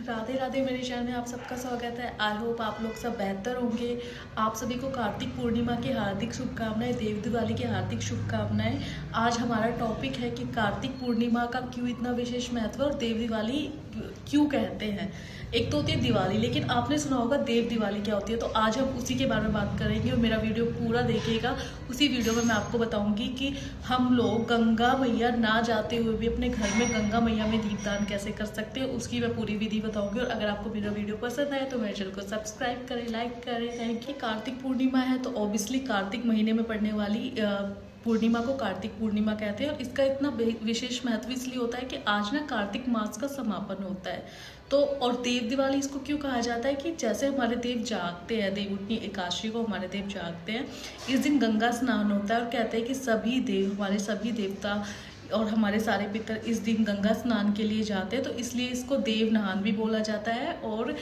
राधे राधे, मेरे चैनल में आप सबका स्वागत है। आई होप आप लोग सब बेहतर होंगे। आप सभी को कार्तिक पूर्णिमा की हार्दिक शुभकामनाएं, देव दिवाली की हार्दिक शुभकामनाएं। आज हमारा टॉपिक है कि कार्तिक पूर्णिमा का क्यों इतना विशेष महत्व है और देव दिवाली क्यों कहते हैं। एक तो होती है दिवाली, लेकिन आपने सुना होगा देव दिवाली क्या होती है। तो आज हम उसी के बारे में बात करेंगे और मेरा वीडियो पूरा देखिएगा। उसी वीडियो में मैं आपको बताऊंगी कि हम लोग गंगा मैया ना जाते हुए भी अपने घर में गंगा मैया में दीपदान कैसे कर सकते हैं, उसकी मैं पूरी विधि बताऊंगी। और अगर आपको मेरा वीडियो पसंद आए तो मेरे चैनल को सब्सक्राइब करें, लाइक करें। Thank you. कार्तिक पूर्णिमा है तो ऑब्वियसली कार्तिक महीने में पड़ने वाली पूर्णिमा को कार्तिक पूर्णिमा कहते हैं। और इसका इतना विशेष महत्व इसलिए होता है कि आज ना कार्तिक मास का समापन होता है। तो और देव दिवाली इसको क्यों कहा जाता है कि जैसे हमारे देव जागते हैं, देवउठनी एकादशी को हमारे देव जागते हैं, इस दिन गंगा स्नान होता है। और कहते हैं कि सभी देव, हमारे सभी देवता और हमारे सारे पितर इस दिन गंगा स्नान के लिए जाते हैं। तो इसलिए इसको देव नहान भी बोला जाता है और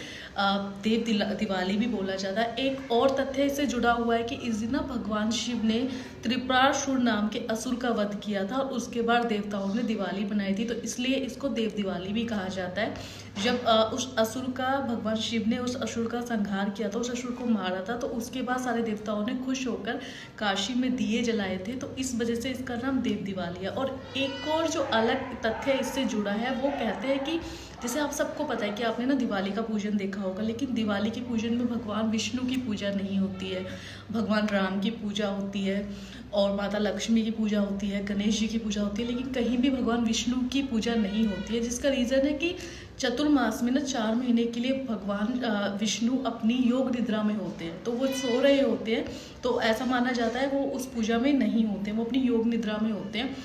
देव दिवाली भी बोला जाता है। एक और तथ्य इससे जुड़ा हुआ है कि इस दिन ना भगवान शिव ने त्रिपुरासुर नाम के असुर का वध किया था और उसके बाद देवताओं ने दिवाली बनाई थी। तो इसलिए इसको देव दिवाली भी कहा जाता है। जब उस असुर का, भगवान शिव ने उस असुर का संहार किया था, उस असुर को मारा था, तो उसके बाद सारे देवताओं ने खुश होकर काशी में दिए जलाए थे। तो इस वजह से इसका नाम देव दिवाली है। और एक और जो अलग तथ्य इससे जुड़ा है वो कहते हैं कि जैसे आप सबको पता है कि आपने ना दिवाली का पूजन देखा होगा, लेकिन दिवाली के पूजन में भगवान विष्णु की पूजा नहीं होती है, भगवान राम की पूजा होती है और माता लक्ष्मी की पूजा होती है, गणेश जी की पूजा होती है, लेकिन कहीं भी भगवान विष्णु की पूजा नहीं होती है। जिसका रीज़न है कि चतुर्मास में ना 4 महीने के लिए भगवान विष्णु अपनी योग निद्रा में होते हैं। तो वो सो रहे होते हैं, तो ऐसा माना जाता है वो उस पूजा में नहीं होते, वो अपनी योग निद्रा में होते हैं।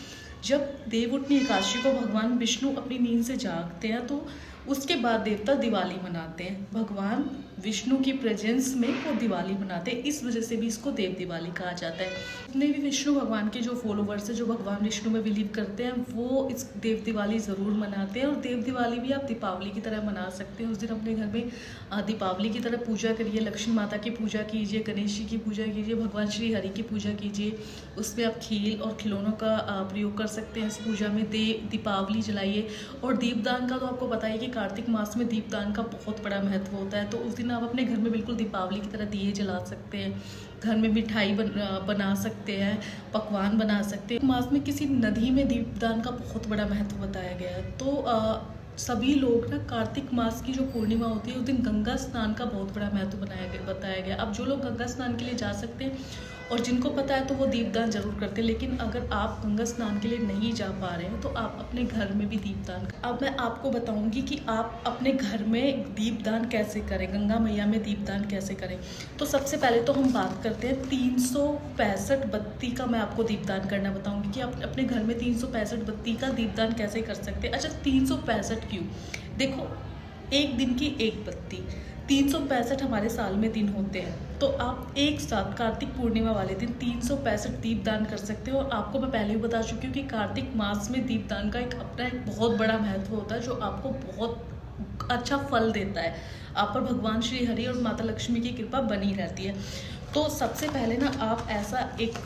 जब देवउठनी एकादशी को भगवान विष्णु अपनी नींद से जागते हैं तो उसके बाद देवता दिवाली मनाते हैं। भगवान विष्णु की प्रेजेंस में वो दिवाली मनाते हैं, इस वजह से भी इसको देव दिवाली कहा जाता है। जितने भी विष्णु भगवान के जो फॉलोवर्स हैं, जो भगवान विष्णु में बिलीव करते हैं, वो इस देव दिवाली ज़रूर मनाते हैं। और देव दिवाली भी आप दीपावली की तरह मना सकते हैं। उस दिन अपने घर में दीपावली की तरह पूजा करिए, लक्ष्मी माता की पूजा कीजिए, गणेश जी की पूजा कीजिए, भगवान श्री हरि की पूजा कीजिए। उसमें आप खील और खिलौनों का प्रयोग कर सकते हैं। इस पूजा में दीपावली जलाइए। और दीपदान का तो आपको पता है कि कार्तिक मास में दीपदान का बहुत बड़ा महत्व होता है। तो उस दिन आप अपने घर में बिल्कुल दीपावली की तरह दिए जला सकते हैं, घर में मिठाई बना सकते हैं, पकवान बना सकते हैं। मास में किसी नदी में दीपदान का बहुत बड़ा महत्व बताया गया है। तो सभी लोग ना कार्तिक मास की जो पूर्णिमा होती है उस दिन गंगा स्नान का बहुत बड़ा महत्व बताया गया। अब जो लोग गंगा स्नान के लिए जा सकते हैं और जिनको पता है तो वो दीपदान जरूर करते हैं। लेकिन अगर आप गंगा स्नान के लिए नहीं जा पा रहे हैं तो आप अपने घर में भी दीपदान करें। अब मैं आपको बताऊंगी कि आप अपने घर में दीपदान कैसे करें, गंगा मैया में दीपदान कैसे करें। तो सबसे पहले तो हम बात करते हैं 365 बत्ती का। मैं आपको दीपदान करना बताऊंगी कि आप अपने घर में 365 बत्ती का दीपदान कैसे कर सकते हैं। अच्छा, 365 क्यों? देखो, एक दिन की एक बत्ती, 365 हमारे साल में दिन होते हैं। तो आप एक साथ कार्तिक पूर्णिमा वाले दिन 365 दीपदान कर सकते हो। और आपको मैं पहले भी बता चुकी हूँ कि कार्तिक मास में दीपदान का एक अपना एक बहुत बड़ा महत्व होता है, जो आपको बहुत अच्छा फल देता है। आप पर भगवान श्री हरि और माता लक्ष्मी की कृपा बनी रहती है। तो सबसे पहले ना आप ऐसा एक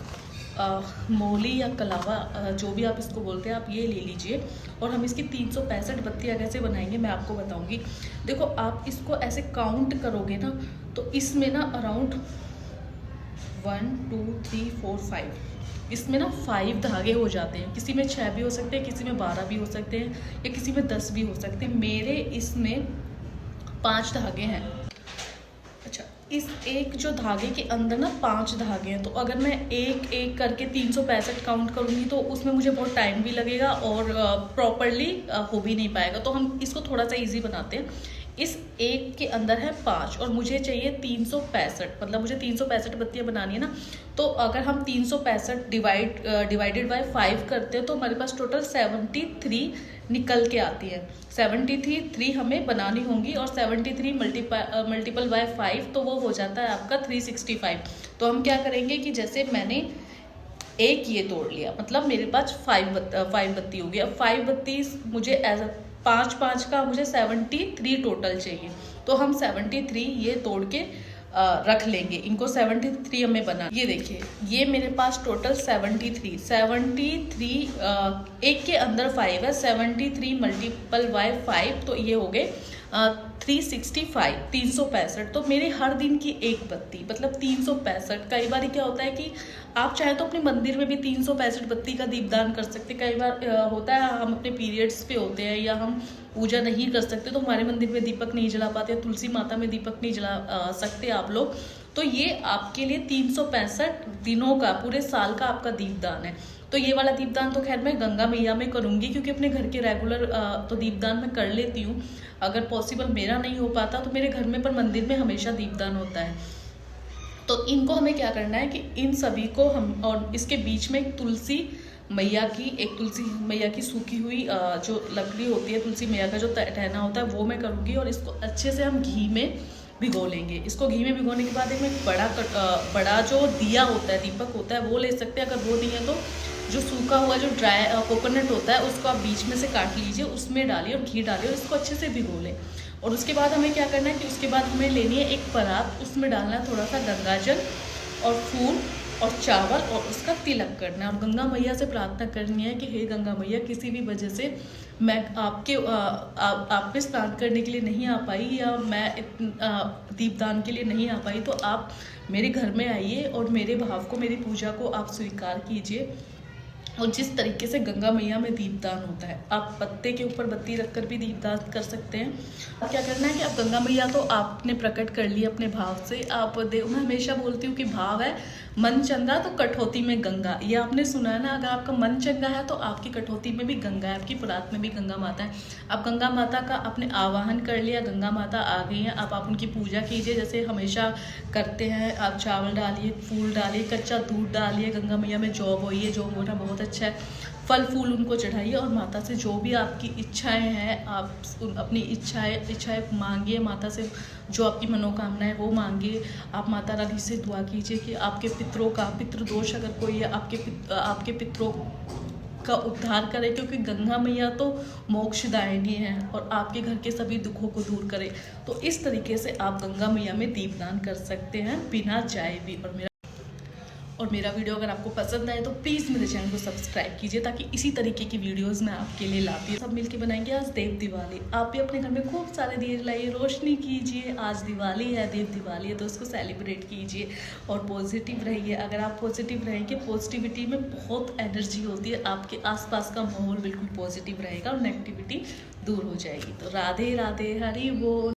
मोली या कलावा, जो भी आप इसको बोलते हैं, आप ये ले लीजिए। और हम इसकी 365 बत्तियाँ कैसे बनाएंगे मैं आपको बताऊंगी। देखो, आप इसको ऐसे काउंट करोगे ना तो इसमें ना अराउंड 1 2 3 4 5, इसमें ना 5 धागे हो जाते हैं। किसी में 6 भी हो सकते हैं, किसी में 12 भी हो सकते हैं, या किसी में 10 भी हो सकते हैं। मेरे इसमें 5 धागे हैं। अच्छा, इस एक जो धागे के अंदर ना 5 धागे हैं। तो अगर मैं एक एक करके 365 काउंट करूँगी तो उसमें मुझे बहुत टाइम भी लगेगा और प्रॉपरली हो भी नहीं पाएगा। तो हम इसको थोड़ा सा इजी बनाते हैं। इस एक के अंदर है 5 और मुझे चाहिए 365, मतलब मुझे 365 बत्तियाँ बनानी है ना। तो अगर हम 365 डिवाइडेड बाय 5 करते हैं तो हमारे पास टोटल 73 निकल के आती है। 73 हमें बनानी होंगी और 73 मल्टीपल बाय 5 तो वो हो जाता है आपका 365। तो हम क्या करेंगे कि जैसे मैंने एक ये तोड़ लिया, मतलब मेरे पास 5 बत्ती होगी। अब 5 बत्ती मुझे एज 5 का मुझे 73 टोटल चाहिए। तो हम 73 ये तोड़ के रख लेंगे। इनको 73 हमें बना, ये देखिए, ये मेरे पास टोटल 73 एक के अंदर 5 है। 73 मल्टीपल बाय 5 तो ये हो गए 365 365, तो मेरे हर दिन की एक बत्ती मतलब 365। कई बार क्या होता है कि आप चाहे तो अपने मंदिर में भी 365 बत्ती का दीपदान कर सकते। कई बार होता है हम अपने पीरियड्स पे होते हैं या हम पूजा नहीं कर सकते तो हमारे मंदिर में दीपक नहीं जला पाते, तुलसी माता में दीपक नहीं जला सकते आप लोग, तो ये आपके लिए 365 दिनों का, पूरे साल का आपका दीपदान है। तो ये वाला दीपदान तो खैर मैं गंगा मैया में करूंगी, क्योंकि अपने घर के रेगुलर तो दीपदान मैं कर लेती हूँ। अगर पॉसिबल मेरा नहीं हो पाता तो मेरे घर में पर मंदिर में हमेशा दीपदान होता है। तो इनको हमें क्या करना है कि इन सभी को हम, और इसके बीच में एक तुलसी मैया की सूखी हुई जो लकड़ी होती है, तुलसी मैया का जो टहना होता है वो मैं करूँगी। और इसको अच्छे से हम घी में भिगो लेंगे। इसको घी में भिगोने के बाद एक में बड़ा जो दिया होता है, दीपक होता है, वो ले सकते हैं। अगर वो नहीं है तो जो सूखा हुआ जो ड्राई कोकोनट होता है उसको आप बीच में से काट लीजिए, उसमें डालिए और घी डालिए और इसको अच्छे से भिगो लें। और उसके बाद हमें क्या करना है कि उसके बाद हमें लेनी है एक परात, उसमें डालना है थोड़ा सा गंगाजल और फूल और चावल और उसका तिलक करना है। और गंगा मैया से प्रार्थना करनी है कि हे गंगा मैया, किसी भी वजह से मैं आप पे स्नान करने के लिए नहीं आ पाई या मैं दीपदान के लिए नहीं आ पाई, तो आप मेरे घर में आइए और मेरे भाव को, मेरी पूजा को आप स्वीकार कीजिए। और जिस तरीके से गंगा मैया में दीपदान होता है, आप पत्ते के ऊपर बत्ती रखकर भी दीपदान कर सकते हैं। अब क्या करना है कि अब गंगा मैया तो आपने प्रकट कर ली अपने भाव से। आप मैं हमेशा बोलती हूँ कि भाव है मन चंगा तो कठौती में गंगा, ये आपने सुना है ना। अगर आपका मन चंगा है तो आपकी कठौती में भी गंगा है, आपकी परात में भी गंगा माता है। आप गंगा माता का आपने आवाहन कर लिया, गंगा माता आ गई हैं, आप उनकी पूजा कीजिए जैसे हमेशा करते हैं। आप चावल डालिए, फूल डालिए, कच्चा दूध डालिए, गंगा मैया में जौ बोइए, जौ बोना बहुत अच्छा है। फल फूल उनको चढ़ाइए और माता से जो भी आपकी इच्छाएं हैं, आप अपनी इच्छाएं मांगिए माता से, जो आपकी मनोकामना है वो मांगिए। आप माता रानी से दुआ कीजिए कि आपके पितृदोष अगर कोई है, आपके पितरों का उद्धार करे, क्योंकि गंगा मैया तो मोक्षदायिनी है और आपके घर के सभी दुखों को दूर करे। तो इस तरीके से आप गंगा मैया में दीपदान कर सकते हैं बिना जाए भी। और मेरा वीडियो अगर आपको पसंद आए तो प्लीज़ मेरे चैनल को सब्सक्राइब कीजिए, ताकि इसी तरीके की वीडियोस मैं आपके लिए लाती हूँ। सब मिलके बनाएंगे आज देव दिवाली। आप भी अपने घर में खूब सारे दिए लाइए, रोशनी कीजिए। आज दिवाली है, देव दिवाली है, तो उसको सेलिब्रेट कीजिए और पॉजिटिव रहिए। अगर आप पॉजिटिव रहेंगे, पॉजिटिविटी में बहुत एनर्जी होती है, आपके आसपास का माहौल बिल्कुल पॉजिटिव रहेगा और नेगेटिविटी दूर हो जाएगी। तो राधे राधे, हरि बोल।